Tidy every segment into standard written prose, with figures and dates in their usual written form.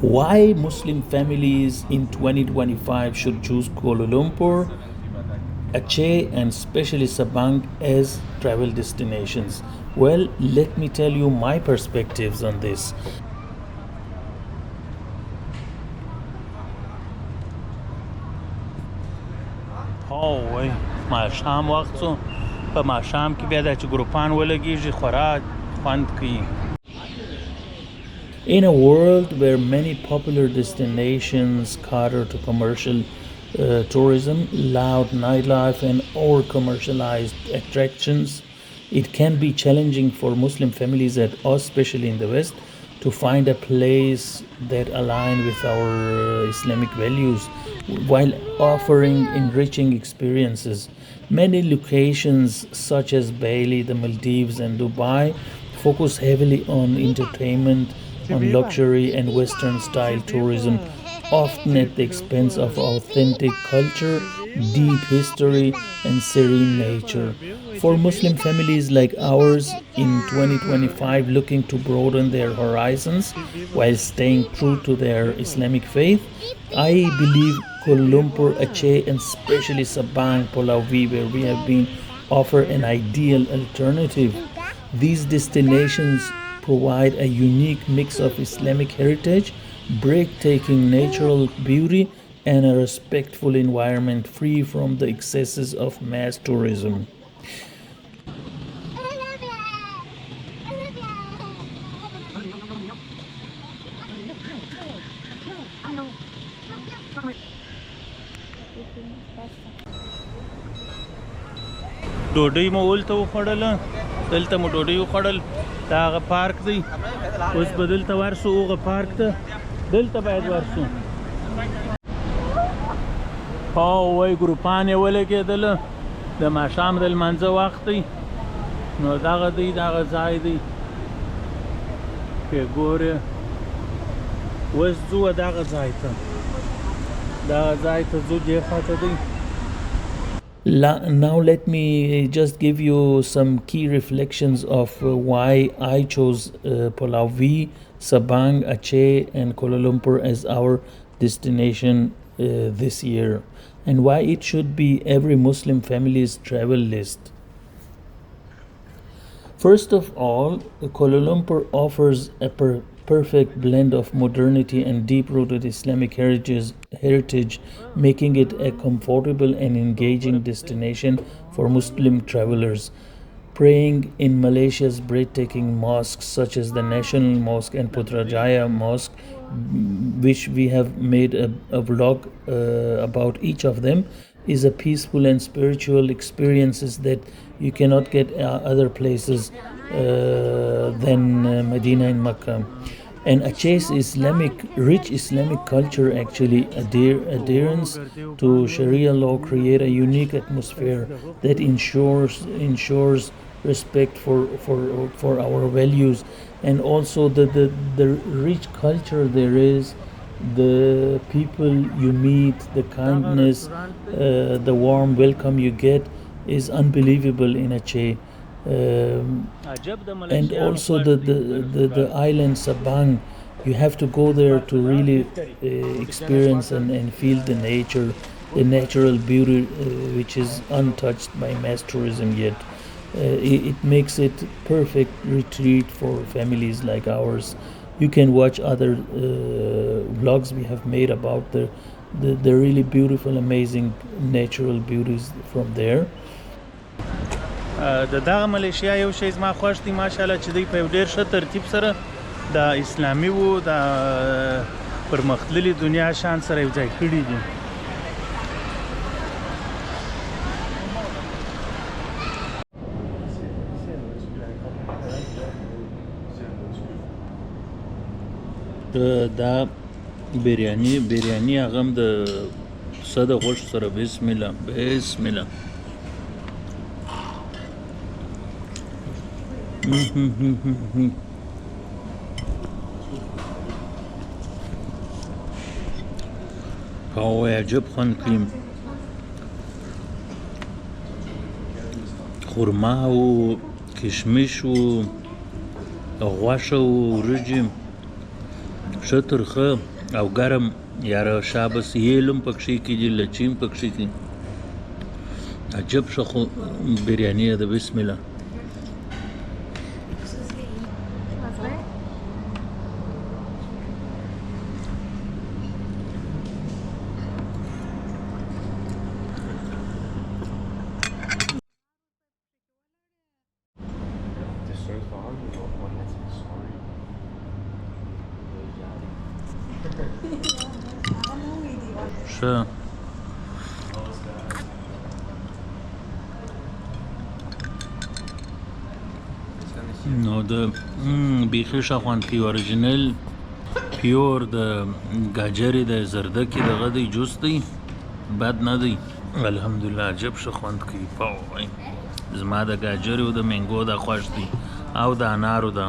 Why Muslim families in 2025 should choose Kuala Lumpur, Aceh, and especially Sabang as travel destinations? Well, let me tell you my perspectives on this. وای ماښام وخت شو په ماښام کې بیا دا چې ګروپان ولګېږي خورا خوند کوي. In a world where many popular destinations cater to commercial tourism, loud nightlife, and over commercialized attractions, it can be challenging for Muslim families at us, especially in the West, to find a place that align with our Islamic values while offering enriching experiences. Many locations such as Bali, the Maldives, and Dubai focus heavily on entertainment, on luxury and Western style tourism, often at the expense of authentic culture, deep history, and serene nature. For Muslim families like ours in 2025 looking to broaden their horizons while staying true to their Islamic faith, I believe Kuala Lumpur, Aceh, and especially Sabang, Pulawi, where we have been, offer an ideal alternative. These destinations provide a unique mix of Islamic heritage, breathtaking natural beauty, and a respectful environment free from the excesses of mass tourism. ډوډۍ مو ولته وخوړله دلته مو ډوډۍ وخوړل دا هغه پارک دی اوس به دلته ورسو هغه پارک ته دلته باید ورسو وای ګروپان یې ولګېدله د ماښام د لمانځه وخت دی نو دغه دی دغه ځای دی که ګورې اوس ځو دغه ځای ته ځو دې خواته دی. Now let me just give you some key reflections of why I chose Pulawi, Sabang, Aceh, and Kuala Lumpur as our destination this year, and why it should be every Muslim family's travel list. First of all, Kuala Lumpur offers a perfect blend of modernity and deep-rooted Islamic heritage, making it a comfortable and engaging destination for Muslim travelers. Praying in Malaysia's breathtaking mosques such as the National Mosque and Putrajaya Mosque, which we have made a vlog about each of them, is a peaceful and spiritual experiences that you cannot get other places than Medina and Makkah. And Aceh's rich Islamic culture actually adherence to Sharia law create a unique atmosphere that ensures respect for our values, and also the rich culture there is, the people you meet, the kindness, the warm welcome you get is unbelievable in Aceh. And also the island Sabang, you have to go there to really experience and feel the natural beauty which is untouched by mass tourism yet. It makes it perfect retreat for families like ours. You can watch other vlogs we have made about the really beautiful, amazing natural beauties from there. د دغه ملیشیا یو شی زما خوښ دی ماشاءالله چې دوی په یو ډېر ښه ترتیب سره د اسلامي و د پرمختللي دنیا شان سره یو ځای کړي دي. دا بریاني هغه هم د پسه د غوښو سره بسم الله بسم الله. عجب خوند کوي. خرما و کشمش و غوښه و وریجې ښه ترخه او ګرم یاره شابس یېلم پکښې کېږي لچیم پکښې کېږي عجب ښه خو بریاني ده بسم الله ښه نو د بیخي ښه خوند کوي اورجینل پیور د ګاجرې د زردکې دغه دی جوس دی بد نه دی الحمدلله عجب ښه خوند کوي پاو زما د ګاجرې او د مینګو دا خوښ دی او د انارو دا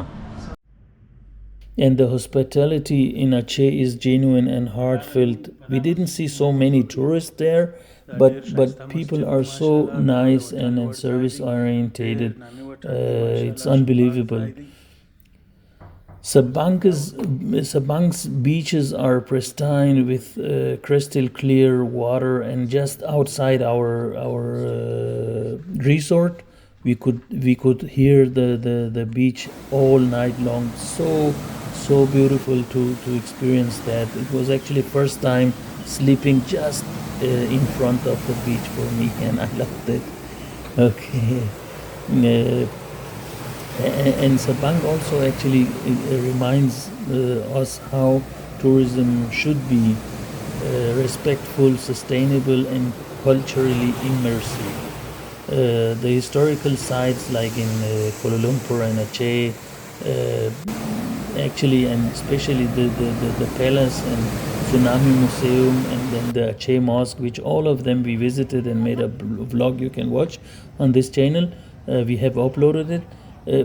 And the hospitality in Aceh is genuine and heartfelt. We didn't see so many tourists there, but people are so nice and service orientated. It's unbelievable. Sabang's beaches are pristine with crystal clear water, and just outside our resort, we could hear the beach all night long. So beautiful to experience that. It was actually first time sleeping just in front of the beach for me, and I loved it. Okay. And Sabang also actually reminds us how tourism should be respectful, sustainable, and culturally immersive. The historical sites like in Kuala Lumpur and Aceh, actually, and especially the palace and Tsunami Museum and then the Aceh Mosque, which all of them we visited and made a vlog you can watch on this channel. We have uploaded it.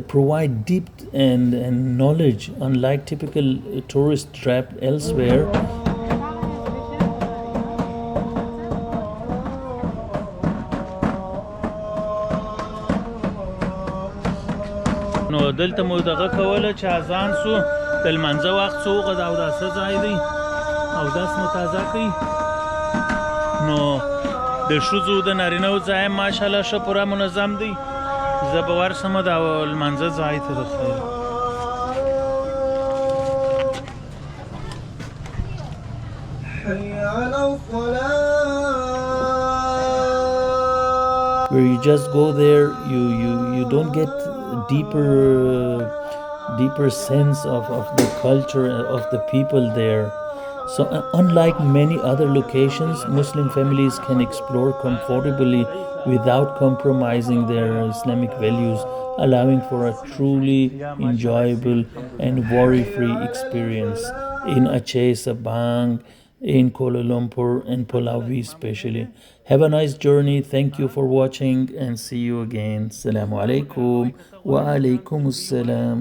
Provide depth and knowledge, unlike typical tourist trap elsewhere. نو دلته مو دغه کوله چې اذان سو د لمانځه وخت سو غد او داسه ځای دی او داس مو تازه کوي نو د ښځو د نارینهو ځای ماشاءالله ښه پوره منظم دی زه به ورسمه د لمانځه ځای ته د خیر where you just go there, you don't get deeper sense of the culture of the people there. So unlike many other locations, Muslim families can explore comfortably without compromising their Islamic values, allowing for a truly enjoyable and worry-free experience in Aceh, Sabang, in Kuala Lumpur and Pulawi especially. Have a nice journey. Thank you for watching and see you again. Assalamu alaikum wa alaikum assalam.